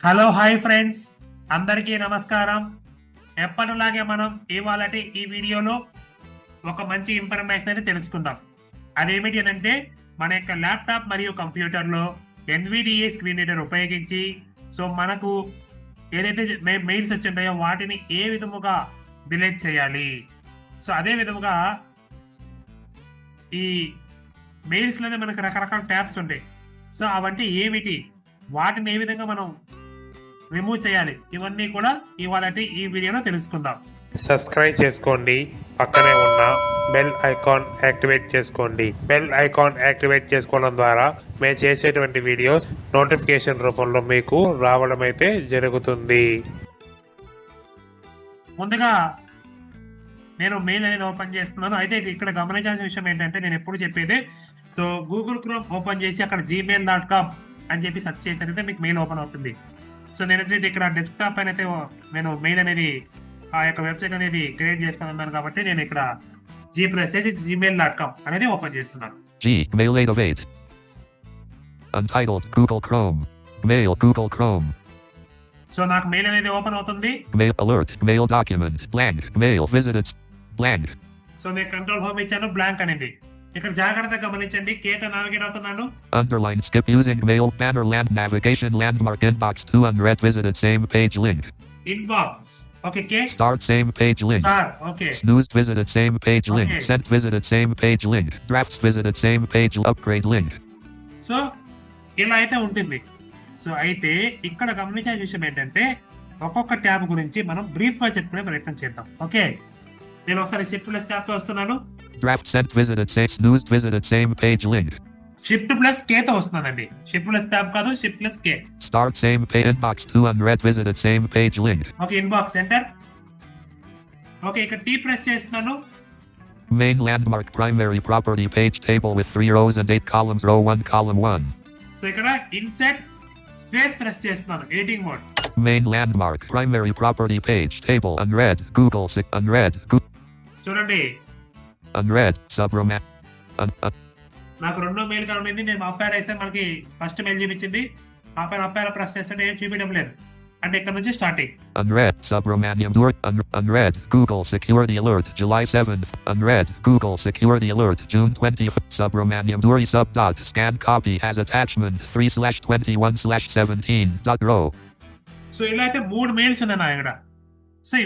Hello hi friends, అందరికీ నమస్కారం. ఎప్పటిలాగే మనం ఇవాళటి ఈ వీడియోలో ఒక మంచి ఇన్ఫర్మేషన్ అయితే తెలుసుకుందాం. అదేమిటి అంటే మన యొక్క ల్యాప్టాప్ మరియు కంప్యూటర్లో ఎన్విడిఏ స్క్రీన్ రీడర్ ఉపయోగించి మనకు ఏదైతే మెయిల్స్ వచ్చింటాయో వాటిని ఏ విధముగా డిలీట్ చేయాలి. అదే విధముగా ఈ మెయిల్స్లోనే మనకు రకరకాల ట్యాబ్స్ ఉంటాయి. అవంటే ఏమిటి, వాటిని ఏ విధంగా మనం రిమూవ్ చేయాలి, ఇవన్నీ కూడా ఇవాళ ఈ వీడియోలో తెలుసుకుందాం. సబ్స్క్రైబ్ చేసుకోండి, పక్కనే ఉన్న బెల్ ఐకాన్ యాక్టివేట్ చేసుకోండి. బెల్ ఐకాన్ యాక్టివేట్ చేసుకోవడం ద్వారా మేము చేసేటువంటి వీడియోస్ నోటిఫికేషన్ రూపంలో మీకు రావడం అయితే జరుగుతుంది. ముందుగా నేను మెయిల్ అనేది ఓపెన్ చేస్తున్నాను. అయితే ఇక్కడ గమనించాల్సిన విషయం ఏంటంటే, నేను ఎప్పుడు చెప్పేది గూగుల్ క్రోమ్ ఓపెన్ చేసి అక్కడ gmail.com అని చెప్పి సెర్చ్ చేసి మీకు మెయిల్ ఓపెన్ అవుతుంది. నేనైతే ఇక్కడ డెస్క్టాప్ పైన అయితే నేను మెయిల్ అనేది ఆ యొక్క వెబ్సైట్ అనేది క్రియేట్ చేసుకుని ఉన్నాను కాబట్టి నేను ఇక్కడ gmail.com అనేది ఓపెన్ చేస్తున్నాను. Gmail 808. Untitled Google Chrome. Mail Google Chrome. నాకు మెయిల్ అనేది ఓపెన్ అవుతుంది. Mail alert. Mail document. Blank. Mail visited. Blank. నేను కంట్రోల్ హోమ్ ఇచ్చాను, బ్లాంక్ అనేది. ఇక్కడ జాగ్రత్తగా గమనించండి, కేతో నావిగేట్ అవుతున్నాను. Underline skip using mail banner land navigation landmark inbox 2 unread visited same page link. Inbox okay, కే Start same page link. Star okay, Snoozed visited same page link. Okay. Sent visited same page link. Drafts visited same page upgrade link. ఇలా అయితే ఉంటుంది. అయితే ఇక్కడ గమనించాల్సిన విషయం ఏంటంటే, ఒక్కొక్క tab గురించి మనం బ్రీఫ్ గా చెప్పుకునే ప్రయత్నం చేద్దాం. ఓకే, నేను ఒకసారి షిఫ్ట్ ప్లస్ ట్యాబ్ తో వస్తున్నాను. Draft sent visited same snoozed visited same page link. Shift plus K తో వస్తున్నానండి. షిఫ్ట్ ప్లస్ ట్యాబ్ కాదు, shift plus K. Start same page inbox 2 unread visited same page link. Okay, inbox enter. Okay, ఇక్కడ tea press చేస్తున్నాను. Main landmark primary property page table with 3 rows and 8 columns row 1 column 1. ఇక్కడ INCET space press చేస్తున్నాను, editing mode. Main landmark primary property page table unread Google unread చూడండి, unread subroman నాకు రెండో mail కనిపించింది. నేను అప్పార్ వేసాను, మనకి ఫస్ట్ మెయిల్ చూపించింది. అప్పార్ ప్రెస్ చేస్తే ఏం చూపించడం లేదు. అంటే ఇక్కడ నుంచి starting. unread subramaniam dur unread Google security alert July 7th unread Google security alert June 20th subramaniam duri sub dot scan copy has attachment 3/21/17.row. ఇలా అయితే 3 మెయిల్స్ ఉన్నాయి నా ఇక్కడ.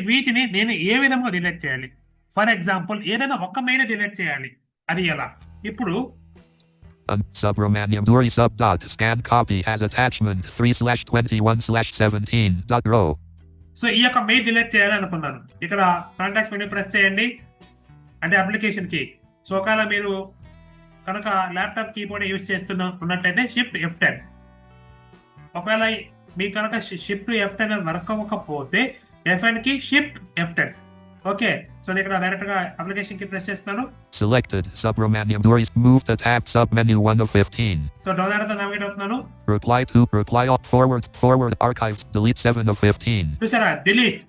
వీటిని నేను ఏ విధంగా డిలీట్ చేయాలి? ఫర్ ఎగ్జాంపుల్, ఏదైనా ఒక మెయిల్ డిలీట్ చేయాలి, అది ఎలా? ఇప్పుడు subramaniam duri sub dot scan copy has attachment 3/21/17.row. ఈ యొక్క మెయిల్ డిలీట్ చేయాలి అనుకున్నాను. ఇక్కడ కాంటాక్ట్స్ మెనూ ప్రెస్ చేయండి, అంటే అప్లికేషన్ కి. ఒకవేళ మీరు కనుక ల్యాప్టాప్ కీబోర్డ్ యూజ్ ఉన్నట్లయితే షిఫ్ట్ F10. ఒకవేళ మీకు కనుక షిఫ్ట్ F10 వర్క్ అవ్వకపోతే F9 కి షిఫ్ట్ F10. ఓకే, నేను ఇక్కడ డైరెక్ట్ గా అప్లికేషన్ కి ప్రెస్ చేస్తున్నాను. Selected subramaniam duri move to tab sub menu 1 of 15. Down తో నావిగేట్ అవుతున్నాను. Reply all forward archives delete 7 of 15. చూసారా, డిలీట్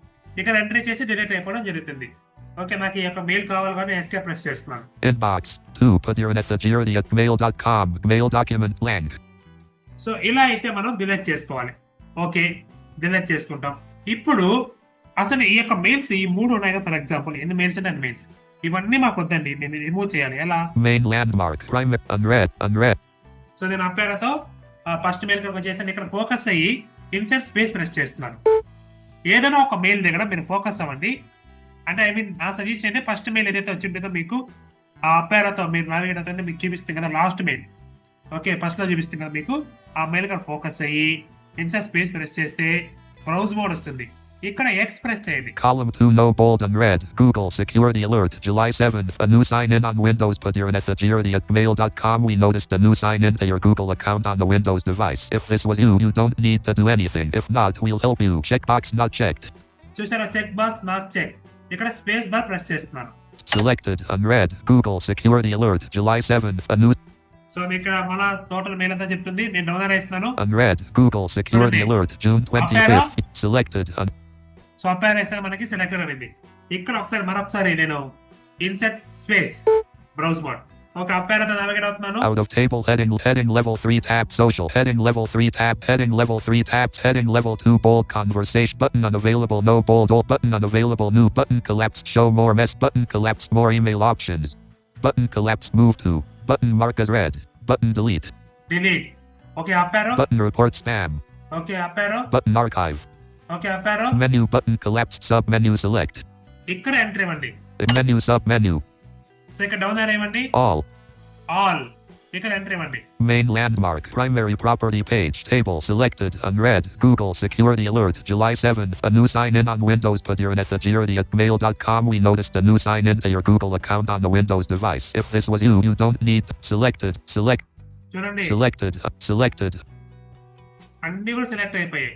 ఇక్కడ ఎంట్రీ చేసి డిలీట్ అయిపోవడం జరుగుతుంది. ఓకే, నాకు ఈ యొక్క మెయిల్ కావాలి కానీ ఎస్కేప్ ప్రెస్ చేస్తున్నాను. Inbox 2 padirnethagirity@mail.com mail document blank. ఇలా అయితే మనం డిలీట్ చేసుకోవాలి. ఓకే, డిలీట్ చేసుకుంటాం. ఇప్పుడు అసలు ఈ యొక్క మెయిల్స్ ఈ 3 ఉన్నాయి కదా. ఫర్ ఎగ్జాంపుల్, ఎన్ని మెయిల్స్ అంటే అన్ని మెయిల్స్. ఇవన్నీ మాకు వద్దండి, నేను రిమూవ్ చేయాలి. ఎలా? Main landmark primary unread. నేను అప్పారతో ఫస్ట్ మెయిల్ కనుక చేశాను. ఇక్కడ ఫోకస్ అయ్యి ఇన్సర్ట్ స్పేస్ ప్రెస్ చేస్తున్నాను. ఏదైనా ఒక మెయిల్ దగ్గర మీరు ఫోకస్ అవ్వండి. అంటే నా సజెషన్ అయితే ఫస్ట్ మెయిల్ ఏదైతే వచ్చిందో మీకు ఆ అప్పారతో మీరు నావిగేట్ అవుతుంటే మీకు చూపిస్తుంది కదా లాస్ట్ మెయిల్. ఓకే, ఫస్ట్ లో చూపిస్తుంది కదా మీకు. ఆ మెయిల్ కనుక ఫోకస్ అయ్యి ఇన్సర్ట్ స్పేస్ ప్రెస్ చేస్తే బ్రౌజ్ మోడ్ వస్తుంది. ఇక్కడ ఎక్స్ప్రెస్ చేయండి. Column 2 no bold unread Google security alert July 7th a new sign in on Windows padirnethagirity@mail.com. We noticed a new sign in to your Google account on the Windows device. If this was you don't need to do anything. If not, we'll help you. Checkbox not checked. చూసారా, check box not check. ఇక్కడ space bar press చేస్తున్నాను. Selected unread Google security alert July 7th a new ఇక్కడ మన total mail అంతా చెప్తుంది. నేను down వేస్తున్నాను. unread Google security alert June 25th selected Appar వేస్తే మనకి సెలెక్ట్ అయింది. ఇక్కడ మరొకసారి నేను insert space browse mode. Okay up ఏరోతో నావిగేట్ అవుతున్నాను. Out of table heading level 3 tab social heading level 3 tab heading level 3 tabs heading level 2 bold conversation button unavailable no bold old button unavailable new button collapsed show more mess button collapsed more email options button collapsed move to button mark as read button delete delete. Okay up arrow. button report spam okay up arrow. button archive okay up arrow. menu button collapsed sub menu select ఇక్కడ enter ఇవ్వండి. menu sub menu so ఇక్కడ down arrow ఇవ్వండి. all all ఇక్కడ enter ఇవ్వండి. main landmark primary property page table selected unread Google security alert July 7th a new sign in on Windows put your security at mail.com we noticed a new sign in to your Google account on the Windows device if this was you don't need selected చూడండి selected అన్ని కూడా select అయిపోయాయి.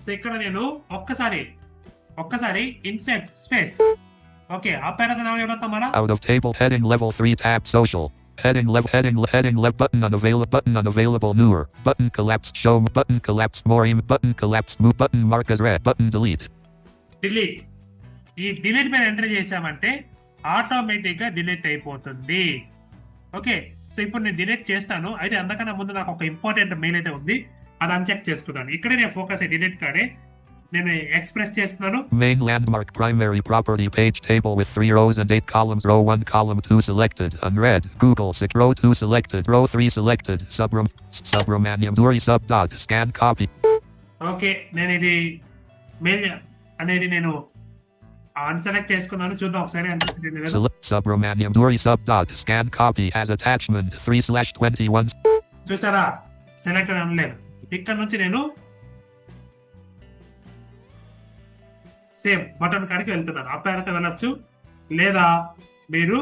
So ఇక్కడ నేను ఒక్కసారి insert space okay up ఏరోతో navigate అవుతాం మనం. out of table heading level 3 tab social heading left button unavailable newer button collapsed show button collapsed more button collapsed move button mark as read button delete delete. ఈ delete మీద enter చేసామంటే automatic గా delete అయిపోతుంది. Okay so ఇప్పుడు నేను delete చేస్తాను. అయితే అందుకన్నా ముందు నాకు ఒక ఇంపార్టెంట్ మెయిల్ అయితే ఉంది, అది అన్చెక్ చేసుకుంటాను. ఇక్కడే నేను ఫోకస్ డిలీట్ కాడే నేను ఎక్స్ప్రెస్ చేస్తున్నాను. main landmark primary property page table with 3 rows and 8 columns row 1 column 2 selected unread Google row 2 selected row 3 selected subramaniam duri sub dot scan copy okay నేను ఇది మెయిల్ అనేది నేను అన్సెలెక్ట్ చేసుకున్నాను. చూద్దాం ఒకసారి subramaniam duri sub dot scan copy as attachment 3/21 చూసారా select అనలేదు. ఇక్కడ నుంచి నేను సేమ్ బటన్ కాడికి వెళ్తున్నాను. అప్ ఏరోతో వెళ్ళొచ్చు లేదా మీరు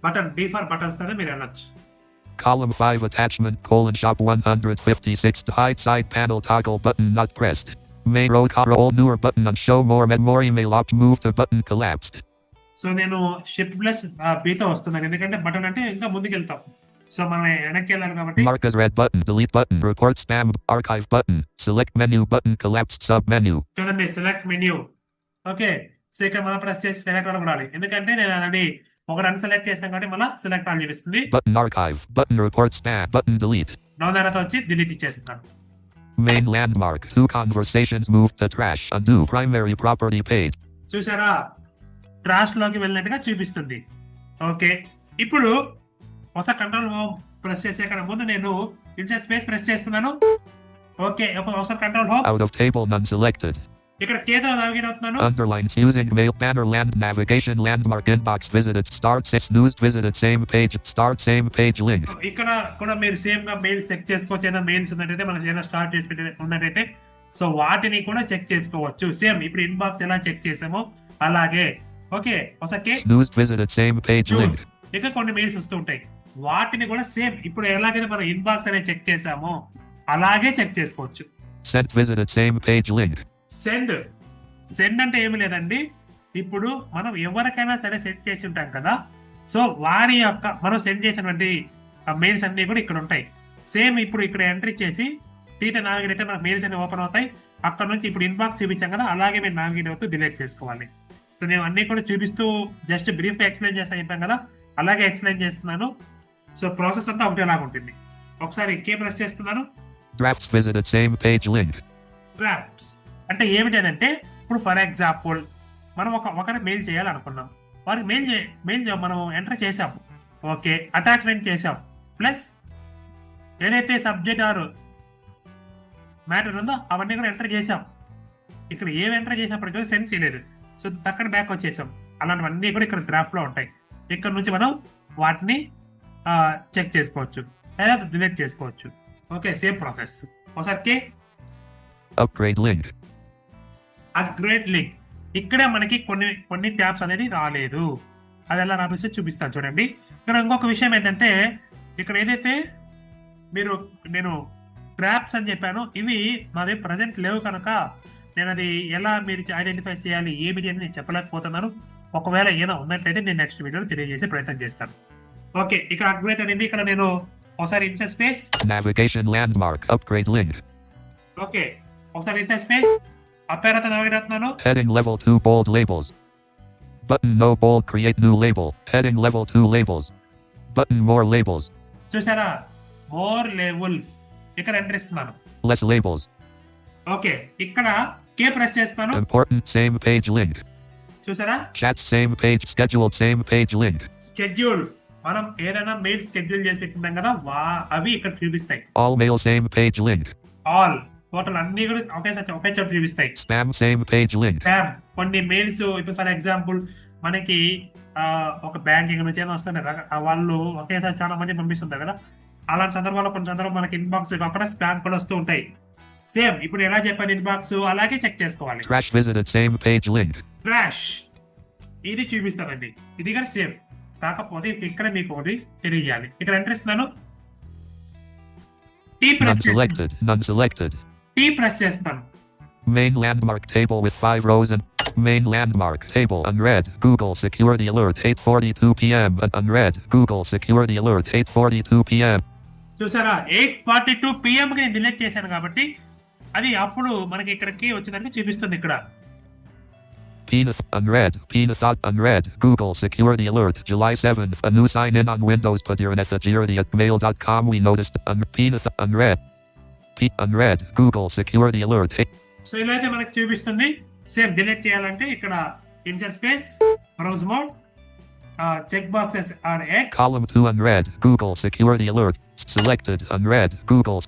బటన్ D ఫర్ బటన్స్ తోనే మీరు వెళ్ళొచ్చు. column 5 attachment shop 156 hide side panel toggle button not pressed main row all newer button on show more email opt move to button collapsed so నేను shift plus బీతో వస్తున్నాను ఎందుకంటే button అంటే ఇంకా ముందుకు వెళ్తాం. సో మనం వెనక్కి వెళ్ళాలి కాబట్టి mark as red button delete button report spam archive button select menu button collapsed sub menu చూడండి సెలెక్ట్ మెన్యూ. ఓకే సో ఇక్కడ మనం ప్రెస్ చేసి సెలెక్ట్ అని కొడాలి ఎందుకంటే నేను అనేది ఒకటి అన్సెలెక్ట్ చేసాను కాబట్టి మళ్ళీ సెలెక్ట్ అని చూపిస్తుంది. button archive button report spam button delete down ఏరోతో వచ్చి డిలీట్ ఇచ్చేస్తున్నాను. main landmark 2 conversations moved to trash undo primary property page చూసారా ట్రాష్ లోకి వెళ్ళినట్టుగా చూపిస్తుంది. ఓకే ఇప్పుడు ఒకసారి కంట్రోల్ హోమ్ ప్రెస్ చేసే కన్నా ముందు నేను ఇన్సెట్ స్పేస్ ప్రెస్ చేస్తున్నాను. ఓకే ఒకసారి control home out of table none selected ఇక్కడ కేతో నావిగేట్ అవుతున్నాను. underlines using mail banner land navigation landmark inbox visited start 6 news visited same page link ఇక్కడ కూడా మీరు సేమ్ గా మెయిల్స్ చెక్ చేసుకోవచ్చు. ఏదైనా మెయిల్స్ ఉన్నట్టయితే మనం ఏదైనా స్టార్ట్ చేసి ఉన్నట్టయితే సో వాటిని కూడా చెక్ చేసుకోవచ్చు. సేమ్ ఇప్పుడు ఇన్బాక్స్ ఎలా చెక్ చేసామో అలాగే. ఓకే ఒకసారి news visited same page link ఇక్కడ కొన్ని మెయిల్స్ వస్తూ ఉంటాయి, వాటిని కూడా సేమ్ ఇప్పుడు ఎలాగైతే మనం ఇన్బాక్స్ అనేది చెక్ చేసామో అలాగే చెక్ చేసుకోవచ్చు. sent visited same page link send అంటే ఏమి లేదండి, ఇప్పుడు మనం ఎవరికైనా సరే సెండ్ చేసి ఉంటాం కదా, సో వారి యొక్క మనం సెండ్ చేసినటువంటి మెయిల్స్ అన్ని కూడా ఇక్కడ ఉంటాయి. సేమ్ ఇప్పుడు ఇక్కడ ఎంట్రీ చేసి టీట నావిగేట్ అయితే మనకు మెయిల్స్ అన్ని ఓపెన్ అవుతాయి. అక్కడ నుంచి ఇప్పుడు ఇన్బాక్స్ చూపించాం కదా, అలాగే మీరు నావిగేట్ అవుతూ డిలీట్ చేసుకోవాలి. సో నేను అన్ని కూడా చూపిస్తూ జస్ట్ బ్రీఫ్ గా ఎక్స్ప్లెయిన్ చేస్తాను చెప్పాం కదా, అలాగే ఎక్స్ప్లెయిన్ చేస్తున్నాను. సో ప్రాసెస్ అంతా ఒకటేలాగా ఉంటుంది. ఒకసారి కే ప్రెస్ చేస్తున్నాను. drafts visited same page link drafts అంటే ఏమిటంటే ఇప్పుడు ఫర్ ఎగ్జాంపుల్ మనం ఒకరికి మెయిల్ చేయాలనుకున్నాం, వారికి మెయిల్ మనం ఎంటర్ చేసాం. ఓకే అటాచ్మెంట్ చేసాం, ప్లస్ ఏదైతే సబ్జెక్ట్ ఆర్ మ్యాటర్ ఉందో అవన్నీ కూడా ఎంటర్ చేసాం. ఇక్కడ ఏమి ఎంటర్ చేసినప్పటికీ సెండ్ చేయలేదు, సో పక్కన బ్యాక్ వచ్చేసాం. అలాంటివన్నీ కూడా ఇక్కడ డ్రాఫ్ట్ లో ఉంటాయి. ఇక్కడ నుంచి మనం వాటిని చెక్ చేసుకోవచ్చు లేదా డిలీట్ చేసుకోవచ్చు. Okay same process. ఒకసారి upgrade link అప్గ్రేడ్ లింక్ ఇక్కడే మనకి కొన్ని ట్యాబ్స్ అనేది రాలేదు, అది ఎలా రాపిస్తే చూపిస్తాను చూడండి. ఇక్కడ ఇంకొక విషయం ఏంటంటే ఇక్కడ ఏదైతే నేను ట్రాప్స్ అని చెప్పాను, ఇవి నాది ప్రజెంట్ లేవు కనుక నేను అది ఎలా మీరు ఐడెంటిఫై చేయాలి ఏమిటి అని నేను చెప్పలేకపోతున్నాను. ఒకవేళ ఏమైనా ఉన్నట్లయితే నేను నెక్స్ట్ వీడియోలో తెలియజేసే ప్రయత్నం చేస్తాను. ఓకే ఇక అప్గ్రేడ్ అనేది ఇక్కడ నేను ఒకసారి INCET space navigation landmark upgrade link okay ఒకసారి ఇన్సెట్ స్పేస్ అప్ ఏరోతో నావిగేట్ అవుతున్నాను. heading level 2 bold labels button no bold create new label heading level 2 labels button, more labels. చూసారా, మోర్ లేబుల్స్. ఇక్కడ ఎంటర్ ఇస్తున్నాను. Less labels. ఓకే, ఇక్కడ K press చేస్తాను. Important, same page link. చూసారా, Chat, same page, scheduled, same page link. Schedule. మనం ఏదైనా mail schedule చేసి పెట్టినాం కదా, అవి ఇక్కడ చూపిస్తాయి. All mail, same page link. All total అన్ని కూడా ఒకే చోట చూపిస్తాయి. Spam, same page link. Spam, కొన్ని మెయిల్స్ ఇప్పుడు ఫర్ ఎగ్జాంపుల్ మనకి ఒక బ్యాంకింగ్ నుంచి ఏమైనా వస్తుంది కదా, వాళ్ళు ఒకేసారి చాలా మంది పంపిస్తుంటారు కదా, అలాంటి సందర్భాల్లో కొన్ని సందర్భం మనకి ఇన్బాక్స్ కాకుండా స్పామ్ కూడా వస్తూ ఉంటాయి. సేమ్ ఇప్పుడు ఎలా చెప్పాను ఇన్బాక్స్, అలాగే చెక్ చేసుకోవాలి. Trash visited, same page link. Trash ఇది చూపిస్తానండి, ఇది కూడా సేమ్. కాకపోతే ఇక్కడ మీకు ఒకటి తెలియజేయాలి. ఇక్కడ ఎంటర్ ఇస్తున్నాను. టీ None ప్రెస్ చేస్తాను. selected, none selected. Tea press చేస్తాను. Main landmark table with 5 rows and main landmark table unread. Google security alert 8:42 p.m. Unread. Google security alert 8:42 p.m. చూసారా, 8:42 PM కి నేను డిలీట్ చేశాను కాబట్టి అది అప్పుడు మనకి ఇక్కడికి వచ్చిందని చూపిస్తుంది. ఇక్కడ Peanut unread. Peanut unread. Google security alert July 7th. A new sign in on Windows. Put your security@mail.com. We noticed Peanut unread. Unread. Google security alert. So ఇలా అయితే మనకి చూపిస్తుంది. సేమ్ డిలీట్ చేయాలంటే ఇక్కడ insert space, browse mode, check boxes or x. Column 2 unread. Google security alert. Selected unread. Google.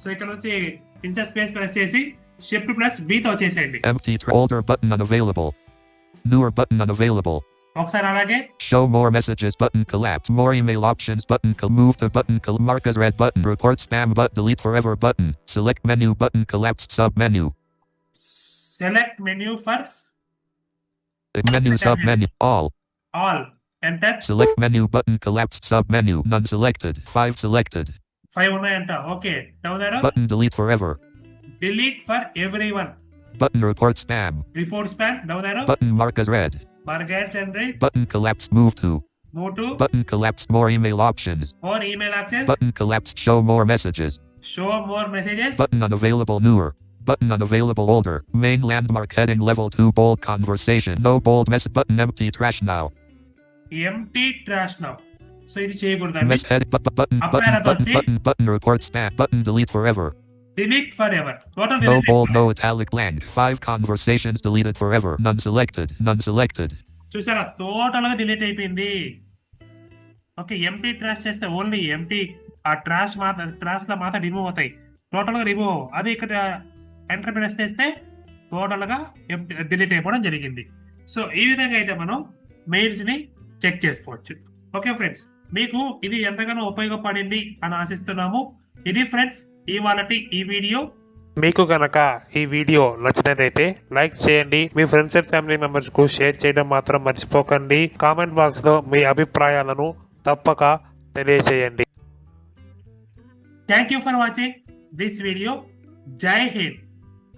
So ఇక్కడ నుంచి insert space press చేసి shift plus B తో చేసేయండి. Empty older button unavailable. Newer button unavailable. ఒకసారి అలాగే Show more messages button collapse. More email options button move to button mark as red button. Report spam button. Delete forever button. Select menu button collapsed sub menu. Select menu first Menu sub menu all. All enter. Select menu button collapsed sub menu. None selected. 5 selected. 5 ఉన్నాయంట. Okay, down aero. Button delete forever. Delete for everyone. Button report spam. Report span, down aero. Button mark as red. Market entry. Button collapsed move to. Move to. Button collapsed more email options. More email options. Button collapsed show more messages. Show more messages. Button unavailable newer. Button unavailable older. Main landmark heading level 2 bold conversation. No bold mess button empty trash now. Empty trash now. So ఇది చేయకూడదండి. Mess head button report spam. Button delete forever. Delete for ever. Total No delete. bold no italic blank. 5 conversations deleted forever. None selected. None selected. చూసారా, total గా delete అయిపోయింది. Okay, empty trash చేస్తే only empty ఆ trash లో మాత్రం remove అవుతాయి. Total గా remove. అది ఇక్కడ ఎంటర్ ప్రెస్ చేస్తే టోటల్ గా డిలీట్ అయిపోవడం జరిగింది. సో ఈ విధంగా అయితే మనం మెయిల్స్ ని చెక్ చేసుకోవచ్చు. ఓకే ఫ్రెండ్స్, మీకు ఇది ఎంతగానో ఉపయోగపడింది అని ఆశిస్తున్నాము. ఇది ఫ్రెండ్స్ ఇవాళటి ఈ వీడియో. మీకు కనుక ఈ వీడియో నచ్చినట్లయితే లైక్ చేయండి. మీ ఫ్రెండ్స్ అండ్ ఫ్యామిలీ మెంబర్స్ కు షేర్ చేయడం మాత్రం మర్చిపోకండి. కామెంట్ బాక్స్ లో మీ అభిప్రాయాలను తప్పక తెలియజేయండి. Thank you for watching this video. జై హింద్.